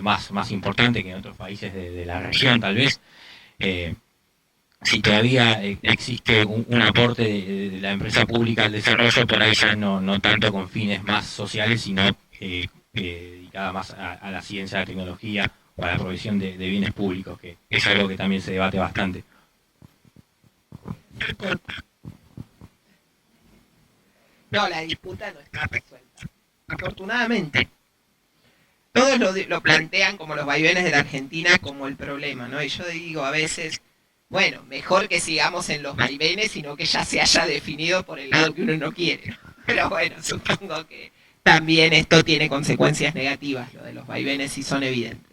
más importante que en otros países de la región, tal vez. Si todavía existe un aporte de la empresa pública al desarrollo, por ahí ya no tanto con fines más sociales, sino dedicada más a la ciencia, a la tecnología o a la provisión de bienes públicos, que es algo que también se debate bastante. No, la disputa no está resuelta. Afortunadamente. Todos lo plantean como los vaivenes de la Argentina como el problema, ¿no? Y yo digo a veces, bueno, mejor que sigamos en los vaivenes, sino que ya se haya definido por el lado que uno no quiere. Pero bueno, supongo que también esto tiene consecuencias negativas, lo de los vaivenes, sí son evidentes.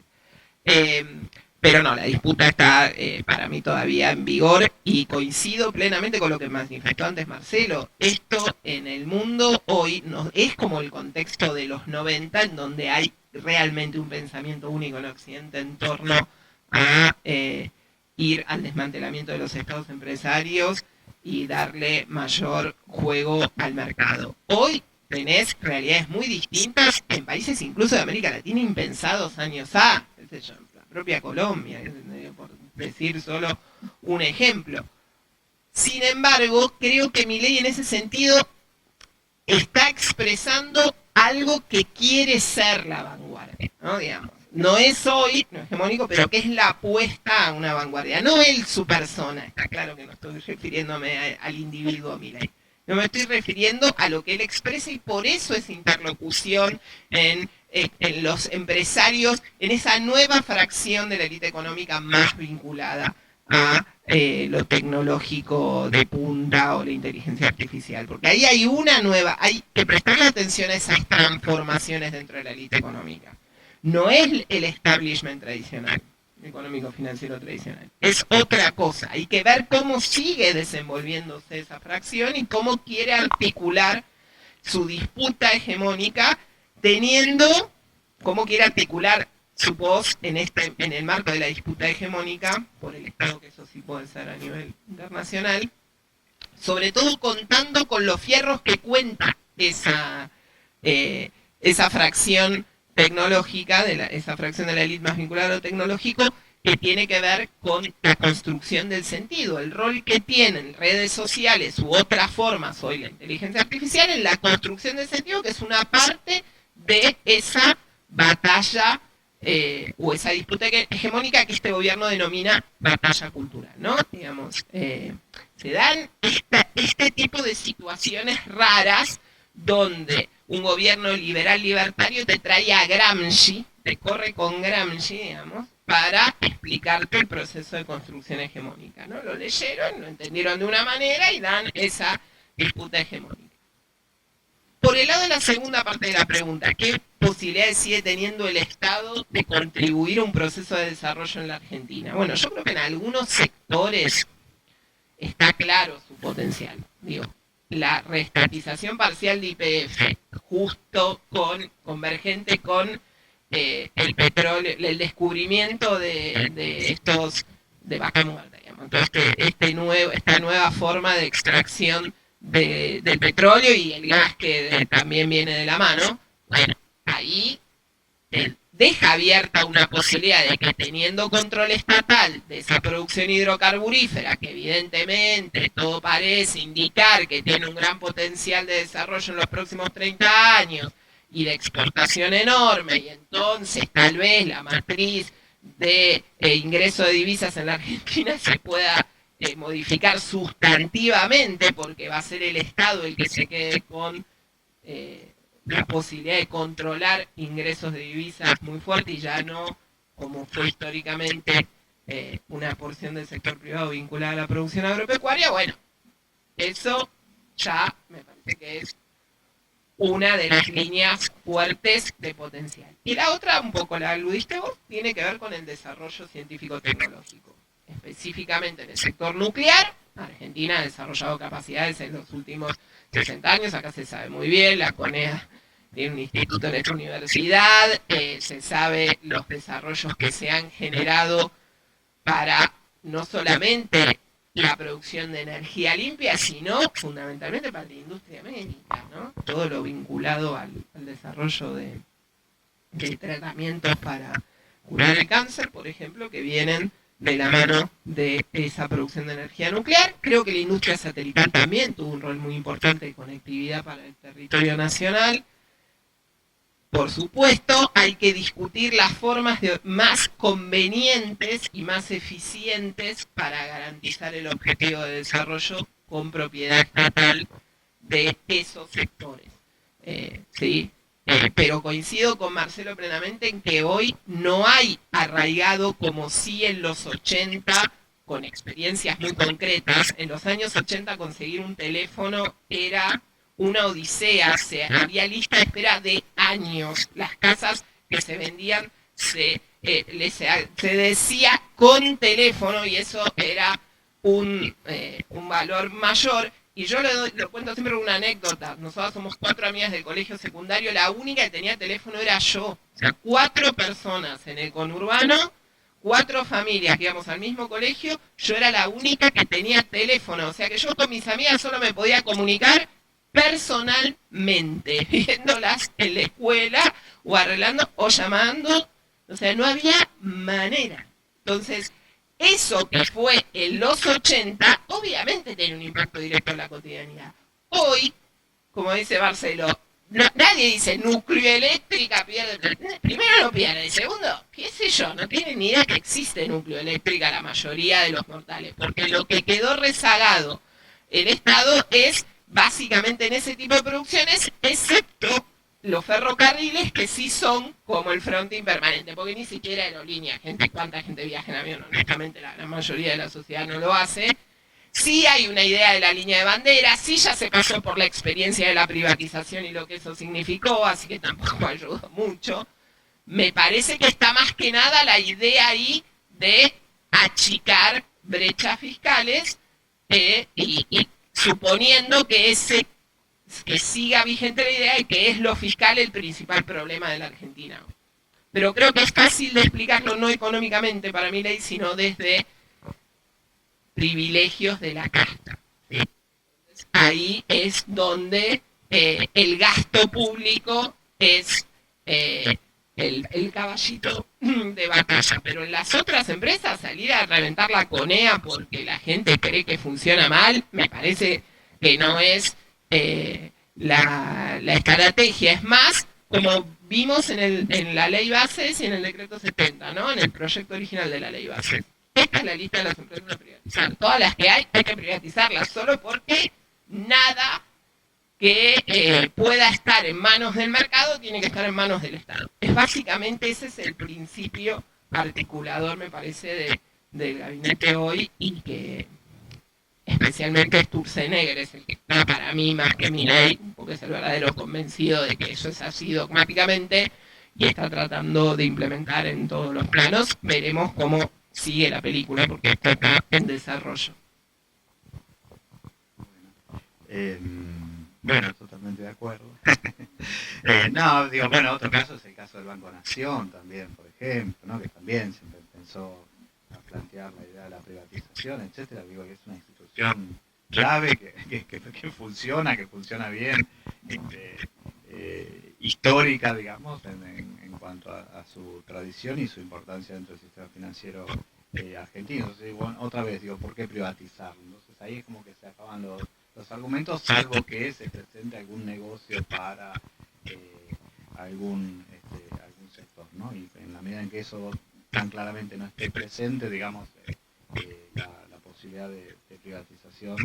Pero no, la disputa está para mí todavía en vigor y coincido plenamente con lo que manifestó antes Marcelo. Esto en el mundo hoy no, es como el contexto de los 90, en donde hay realmente un pensamiento único en Occidente en torno a ir al desmantelamiento de los estados empresarios y darle mayor juego al mercado. Hoy tenés realidades muy distintas en países incluso de América Latina impensados años A, qué sé yo, la propia Colombia, por decir solo un ejemplo. Sin embargo, creo que Milei en ese sentido está expresando algo que quiere ser la vanguardia, ¿no? Digamos, no es hoy, no es hegemónico, pero que es la apuesta a una vanguardia, no él su persona. Está claro que no estoy refiriéndome al individuo Milei. No me estoy refiriendo a lo que él expresa y por eso esa interlocución en los empresarios, en esa nueva fracción de la élite económica más vinculada a lo tecnológico de punta o la inteligencia artificial, porque ahí hay una nueva, hay que prestarle atención a esas transformaciones dentro de la élite económica. No es el establishment tradicional, económico financiero tradicional, es otra cosa. Hay que ver cómo sigue desenvolviéndose esa fracción y cómo quiere articular su disputa hegemónica, teniendo cómo quiere articular su voz en el marco de la disputa hegemónica por el Estado, que eso sí puede ser a nivel internacional, sobre todo contando con los fierros que cuenta esa fracción tecnológica, esa fracción de la élite más vinculada a lo tecnológico, que tiene que ver con la construcción del sentido, el rol que tienen redes sociales u otras formas, hoy la inteligencia artificial, en la construcción del sentido, que es una parte de esa batalla o esa disputa hegemónica que este gobierno denomina batalla cultural, ¿no? Digamos, se dan este tipo de situaciones raras donde un gobierno liberal libertario te trae a Gramsci, te corre con Gramsci, digamos, para explicarte el proceso de construcción hegemónica, ¿no? Lo leyeron, lo entendieron de una manera y dan esa disputa hegemónica. Por el lado de la segunda parte de la pregunta, ¿qué posibilidades sigue teniendo el Estado de contribuir a un proceso de desarrollo en la Argentina? Bueno, yo creo que en algunos sectores está claro su potencial. Digo, la reestatización parcial de YPF, justo convergente con el petróleo, el descubrimiento de estos de vaca muerta, digamos. Entonces, esta nueva forma de extracción del petróleo y el gas que también viene de la mano, bueno, ahí deja abierta una posibilidad de que, teniendo control estatal de esa producción hidrocarburífera, que evidentemente todo parece indicar que tiene un gran potencial de desarrollo en los próximos 30 años y de exportación enorme, y entonces tal vez la matriz de ingreso de divisas en la Argentina se pueda modificar sustantivamente, porque va a ser el Estado el que se quede con la posibilidad de controlar ingresos de divisas muy fuerte y ya no, como fue históricamente, una porción del sector privado vinculada a la producción agropecuaria. Bueno, eso ya me parece que es una de las líneas fuertes de potencial. Y la otra, un poco la aludiste vos, tiene que ver con el desarrollo científico-tecnológico. Específicamente en el sector nuclear, Argentina ha desarrollado capacidades en los últimos 60 años, acá se sabe muy bien, la CONEA tiene un instituto en esta universidad, se sabe los desarrollos que se han generado para no solamente la producción de energía limpia, sino fundamentalmente para la industria médica, ¿no? Todo lo vinculado al desarrollo de tratamientos para curar el cáncer, por ejemplo, que vienen de la mano de esa producción de energía nuclear. Creo que la industria satelital también tuvo un rol muy importante de conectividad para el territorio nacional. Por supuesto, hay que discutir las formas más convenientes y más eficientes para garantizar el objetivo de desarrollo con propiedad estatal de esos sectores. ¿Sí? Pero coincido con Marcelo plenamente en que hoy no hay arraigado, como sí en los 80, con experiencias muy concretas. En los años 80 conseguir un teléfono era una odisea, había lista de espera de años. Las casas que se vendían se decía con teléfono, y eso era un valor mayor. Y yo lo cuento siempre una anécdota. Nosotros somos 4 amigas del colegio secundario, la única que tenía teléfono era yo. O sea, 4 personas en el conurbano, 4 familias que íbamos al mismo colegio, yo era la única que tenía teléfono. O sea que yo con mis amigas solo me podía comunicar personalmente, viéndolas en la escuela o arreglando o llamando. O sea, no había manera. Entonces, eso que fue en los 80, obviamente tiene un impacto directo en la cotidianidad. Hoy, como dice Marcelo, nadie dice nucleoeléctrica pierde. Primero no pierde, y segundo, qué sé yo, no tienen ni idea que existe nucleoeléctrica la mayoría de los mortales, porque lo que quedó rezagado el Estado es básicamente en ese tipo de producciones, excepto los ferrocarriles, que sí son como el fronting permanente, porque ni siquiera aerolínea, cuánta gente viaja en avión, honestamente la gran mayoría de la sociedad no lo hace. Sí hay una idea de la línea de bandera, sí ya se pasó por la experiencia de la privatización y lo que eso significó, así que tampoco ayudó mucho. Me parece que está más que nada la idea ahí de achicar brechas fiscales y suponiendo que siga vigente la idea de que es lo fiscal el principal problema de la Argentina. Pero creo que es fácil de explicarlo, no económicamente para mi ley, sino desde privilegios de la casta. ¿Sí? Ahí es donde el gasto público es el caballito de batalla. Pero en las otras empresas salir a reventar la conea porque la gente cree que funciona mal, me parece que no es la estrategia. Es más, como vimos en la ley bases y en el decreto 70, ¿no? En el proyecto original de la ley bases. Esta es la lista de las empresas a privatizar. Todas las que hay que privatizarlas, solo porque nada que pueda estar en manos del mercado tiene que estar en manos del Estado. Es básicamente ese es el principio articulador, me parece, del gabinete hoy, y que especialmente Sturzenegger es el que está para mí más que Milei, porque es el verdadero convencido de que eso es así dogmáticamente y está tratando de implementar en todos los planos. Veremos cómo sigue la película, porque está acá en desarrollo. Bueno, totalmente de acuerdo. No, digo, bueno, otro caso es el caso del Banco Nación también, por ejemplo, ¿no? Que también siempre pensó a plantear la idea de la privatización, etcétera. Digo que es una institución clave que funciona bien, histórica, digamos, en cuanto a su tradición y su importancia dentro del sistema financiero argentino. Entonces, bueno, otra vez digo, ¿por qué privatizarlo? Entonces ahí es como que se acaban los argumentos, salvo que se presente algún negocio para algún sector, ¿no? Y en la medida en que eso tan claramente no esté presente, digamos, la posibilidad de privatización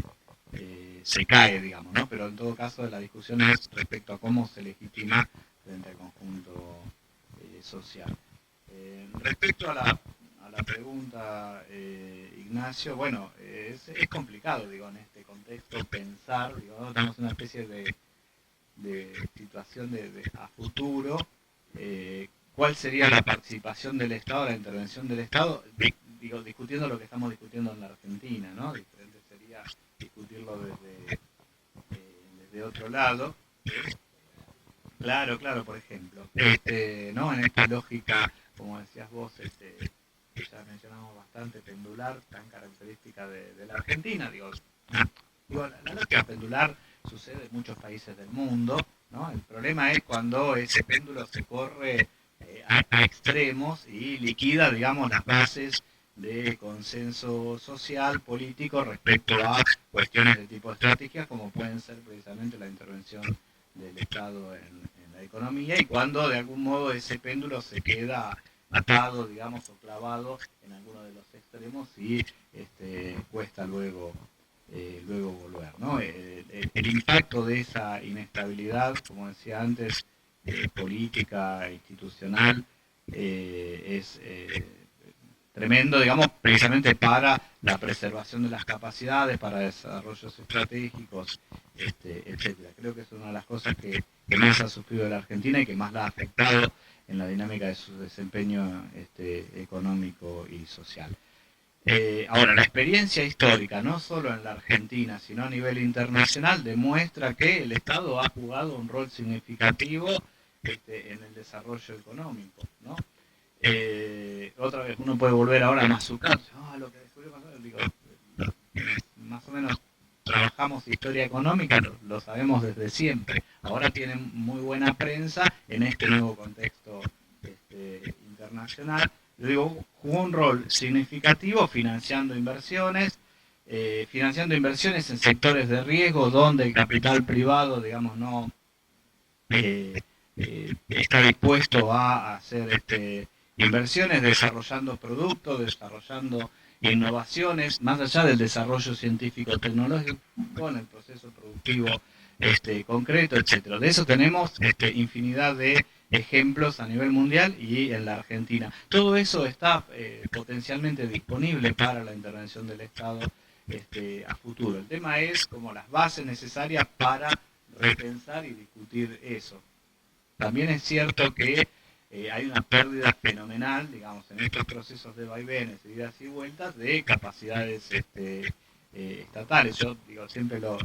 se cae, digamos, ¿no? Pero en todo caso la discusión es respecto a cómo se legitima frente al conjunto social. Respecto a la pregunta, Ignacio, bueno, es complicado, digo, en este contexto pensar, digo, ¿no? Estamos en una especie de situación a futuro. ¿Cuál sería la participación del Estado, la intervención del Estado? Digo, discutiendo lo que estamos discutiendo en la Argentina, ¿no? Diferente sería discutirlo desde otro lado. Claro, por ejemplo, ¿no? En esta lógica, como decías vos, que ya mencionamos bastante, pendular, tan característica de la Argentina. Digo, la lógica pendular sucede en muchos países del mundo, ¿no? El problema es cuando ese péndulo se corre a extremos y liquida, digamos, las bases de consenso social, político, respecto a cuestiones de tipo de estrategias, como pueden ser precisamente la intervención del Estado en la economía, y cuando de algún modo ese péndulo se queda atado, digamos, o clavado en alguno de los extremos y cuesta luego volver, ¿no? El impacto de esa inestabilidad, como decía antes, política, institucional, es tremendo, digamos, precisamente para la preservación de las capacidades, para desarrollos estratégicos, etcétera. Creo que es una de las cosas que más ha sufrido la Argentina y que más la ha afectado en la dinámica de su desempeño económico y social. Ahora, la experiencia histórica, no solo en la Argentina, sino a nivel internacional, demuestra que el Estado ha jugado un rol significativo en el desarrollo económico, ¿no? Otra vez, uno puede volver ahora a Mazzucato, lo que descubrió Mazzucato, digo, más o menos trabajamos historia económica, lo sabemos desde siempre. Ahora tienen muy buena prensa en este nuevo contexto internacional. Yo digo, jugó un rol significativo financiando inversiones en sectores de riesgo donde el capital privado, digamos, no está dispuesto a hacer inversiones, desarrollando productos, desarrollando innovaciones, más allá del desarrollo científico-tecnológico en el proceso productivo concreto, etcétera. De eso tenemos infinidad de ejemplos a nivel mundial y en la Argentina. Todo eso está potencialmente disponible para la intervención del Estado a futuro. El tema es como las bases necesarias para repensar y discutir eso. También es cierto que hay una pérdida fenomenal, digamos, en estos procesos de vaivenes, idas y vueltas, de capacidades estatales. Yo digo, siempre lo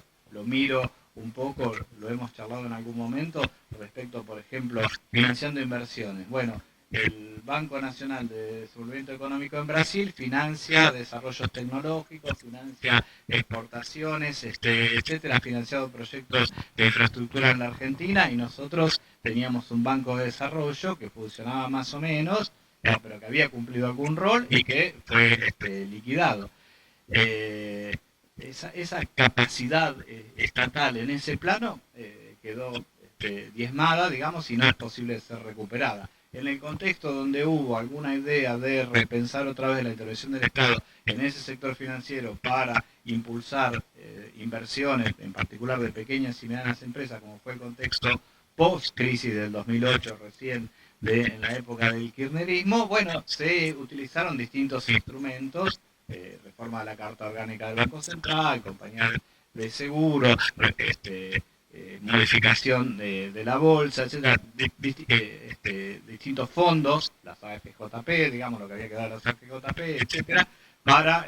miro un poco, lo hemos charlado en algún momento, respecto, por ejemplo, financiando inversiones. Bueno, el Banco Nacional de Desenvolvimiento Económico en Brasil financia desarrollos tecnológicos, financia exportaciones, etcétera, ha financiado proyectos de infraestructura en la Argentina, y nosotros teníamos un banco de desarrollo que funcionaba más o menos, pero que había cumplido algún rol y que fue liquidado. Esa capacidad estatal en ese plano quedó diezmada, digamos, y no es posible ser recuperada. En el contexto donde hubo alguna idea de repensar otra vez la intervención del Estado en ese sector financiero para impulsar inversiones, en particular de pequeñas y medianas empresas, como fue el contexto post-crisis del 2008, recién en la época del kirchnerismo, bueno, se utilizaron distintos instrumentos, reforma de la Carta Orgánica del Banco Central, compañía de seguros, modificación de la bolsa, etcétera, distintos fondos, las AFJP, digamos, lo que había que dar a las AFJP, etcétera, para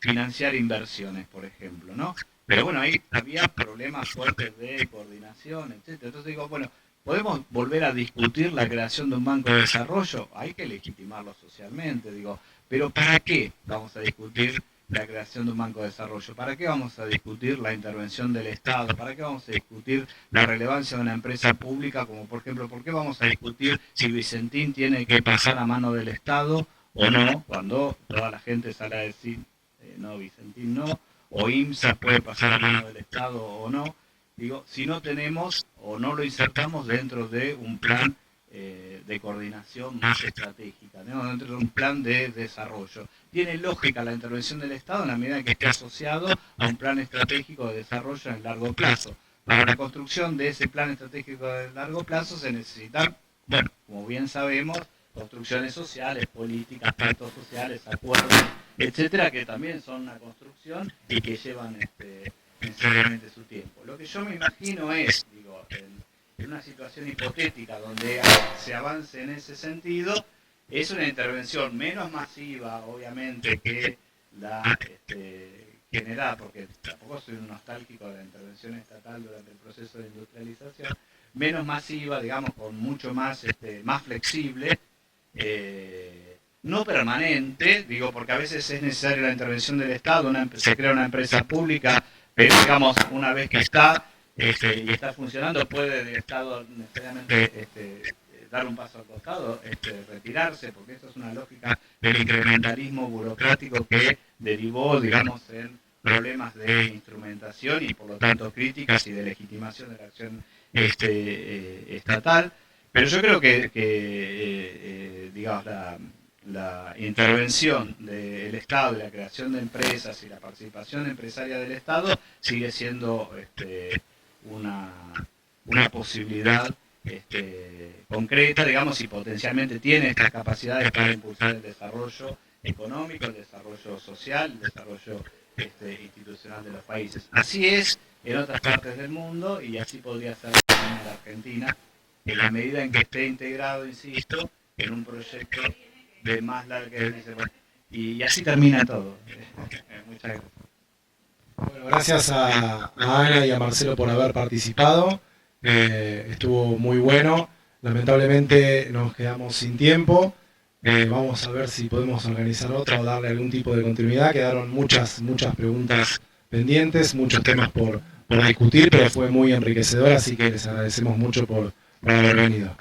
financiar inversiones, por ejemplo, ¿no? Pero bueno, ahí había problemas fuertes de coordinación, etcétera. Entonces digo, bueno, ¿podemos volver a discutir la creación de un banco de desarrollo? Hay que legitimarlo socialmente, digo, pero ¿para qué vamos a discutir la creación de un banco de desarrollo? ¿Para qué vamos a discutir la intervención del Estado? ¿Para qué vamos a discutir la relevancia de una empresa pública? Como por ejemplo, ¿por qué vamos a discutir si Vicentín tiene que pasar a mano del Estado o no? Cuando toda la gente sale a decir, no, Vicentín no, o IMSA puede pasar a mano del Estado o no. Digo, si no tenemos o no lo insertamos dentro de un plan de coordinación más estratégica, ¿no? Dentro de un plan de desarrollo. Tiene lógica la intervención del Estado en la medida en que esté asociado a un plan estratégico de desarrollo en el largo plazo. Para la construcción de ese plan estratégico de largo plazo se necesitan, bueno, como bien sabemos, construcciones sociales, políticas, pactos sociales, acuerdos, etcétera, que también son una construcción y que llevan necesariamente su tiempo. Lo que yo me imagino es, digo, en una situación hipotética donde se avance en ese sentido, es una intervención menos masiva, obviamente, que la generada, porque tampoco soy un nostálgico de la intervención estatal durante el proceso de industrialización, menos masiva, digamos, con mucho más, más flexible, no permanente, digo, porque a veces es necesaria la intervención del Estado, se crea una empresa pública, pero digamos, una vez que está y está funcionando, puede el Estado necesariamente dar un paso al costado, retirarse, porque eso es una lógica del incrementalismo burocrático que derivó, digamos, en problemas de instrumentación y por lo tanto críticas y de legitimación de la acción estatal. Pero yo creo que digamos, la intervención del Estado y la creación de empresas y la participación empresaria del Estado sigue siendo una posibilidad concreta, digamos, y potencialmente tiene estas capacidades para impulsar el desarrollo económico, el desarrollo social, el desarrollo institucional de los países. Así es en otras partes del mundo y así podría ser también en la Argentina, en la medida en que esté integrado, insisto, en un proyecto de más larga y así termina todo. Muchas gracias. Bueno, gracias a Ana y a Marcelo por haber participado. Estuvo muy bueno. Lamentablemente nos quedamos sin tiempo. Vamos a ver si podemos organizar otra o darle algún tipo de continuidad. Quedaron muchas preguntas pendientes, muchos temas por discutir, pero fue muy enriquecedor, así que les agradecemos mucho por haber venido.